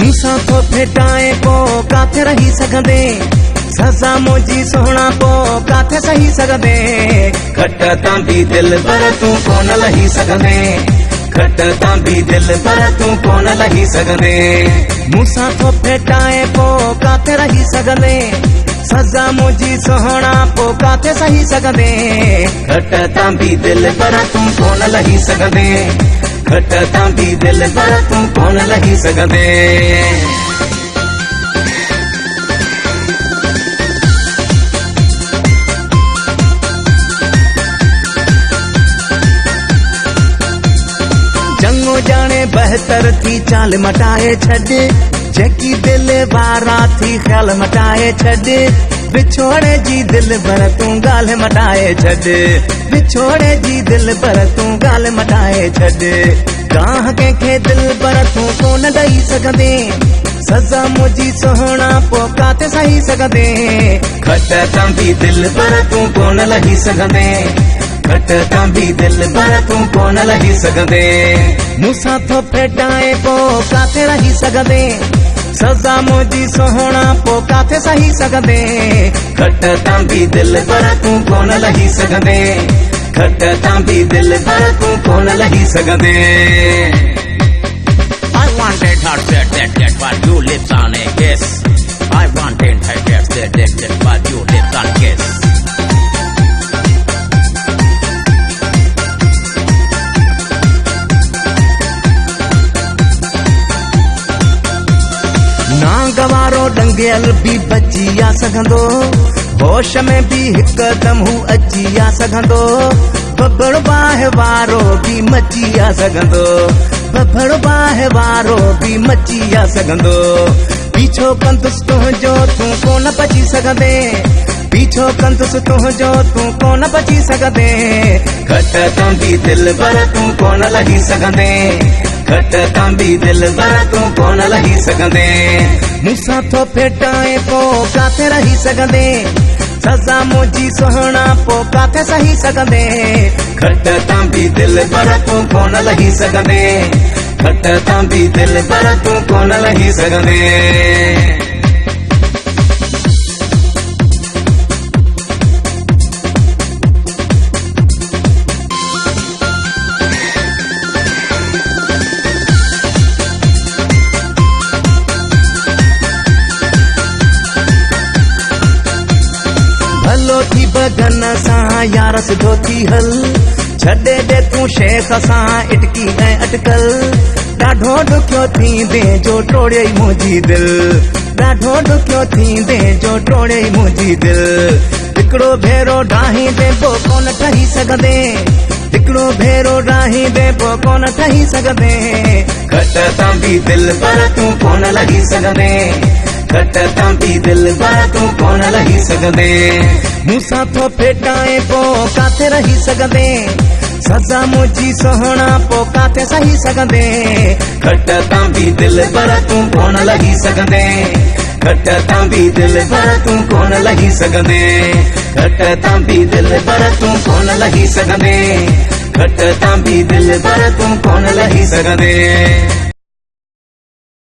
मूंसां तो भेटाए पो काथे रही सघंदे, सजा मुंहिंजी सोहणा पो काथे सही सघंदे। घट तां भी दिल पर तूं कोन लही सघंदे, घट तां भी दिल पर तूं कोन लही सघंदे। मूंसां तो भेटाए पो काथे रही सघंदे, सजा मुंहिंजी सोहणा पो काथे सही सघंदे। घट तां भी दिल पर तूं कोन लही सघंदे, घट तां भी दिल पर तूं कोन लही सघंदे। चङो जाने बहतर थी चाल मटाए छॾ, जेकी दिल वारा थी ख्याल मटाए छॾ। विछोड़े जी दिल पर तूं ॻाल्हि मटाए छॾ, विछोड़े जी दिल पर तूं ॻाल्हि मटाए छॾ। गांह कंहिंखे दिल पर तूं कोन ॾेई सघंदे, सजा मुंहिंजी सोहणा पो काथे सही सघंदे। घट तां भी दिल पर तूं कोन लही सघंदे, घट तां भी दिल पर तूं कोन लही सघंदे। मूंसां तो भेटाए पो काथे रही सघंदे, सजा मुंहिंजी सोहणा पो काथे सही सघंदे। घट तां भी दिल पर तूं कोन लही सघंदे, घट तां भी दिल पर तूं कोन लही सघंदे। I wanted her that but you lips on a kiss. I wanted her that but you lips on kiss. ना गवारो डंगियल भी बची आ सघंदो, होश में भी हिकदम हू अची आ सघंदो। बबड़ बाह वारो भी मची आ सघंदो, बबड़ बाह वारो भी मची आ सघंदो। पीछो कंदुसि तुंहिंजो तूं कोन बची सघंदे, पीछो कंदुसि तुंहिंजो तूं कोन बची सघंदे। घट तां भी दिल पर तूं कोन लही सघंदे, घट तां भी दिल पर तूं कोन लही सघंदे। मूंसां तो भेटाए पो काथे रही सघंदे, सजा मुंहिंजी सोहणा पो काथे सही सघंदे। घट तां भी दिल पर तूं कोन लही सघंदे, घट तां भी दिल पर तूं कोन लही सघंदे। भलो थी बगन सां यार सिधो थी हल, छॾे दे तूं शेख सां इटकी ऐं अटकल। ॾाढो ॾुखियो थींदे जो टोड़े मुंहिंजी दिल, ॾाढो ॾुखियो थींदे जो टोड़े मुंहिंजी दिल। हिकिड़ो भेरो डाहींदे पोइ कोन ठही सघंदे, हिकिड़ो भेरो डाहींदे पोइ कोन ठही सघंदे। घट तां भी दिल पर तूं कोन लही सघंदे, घट तां भी दिल पर तूं कोन लही सघंदे। मूंसां तो भेटाए पो काथे रही सघंदे, सजा मुंहिंजी सोहणा पो काथे सही सघंदे। घट तां भी दिल पर तूं कोन लही सघंदे, घट तां भी दिल पर तूं कोन लही सघंदे। घट तां भी दिल पर तूं कोन लही सघंदे, घट तां भी दिल पर तूं कोन लही सघंदे।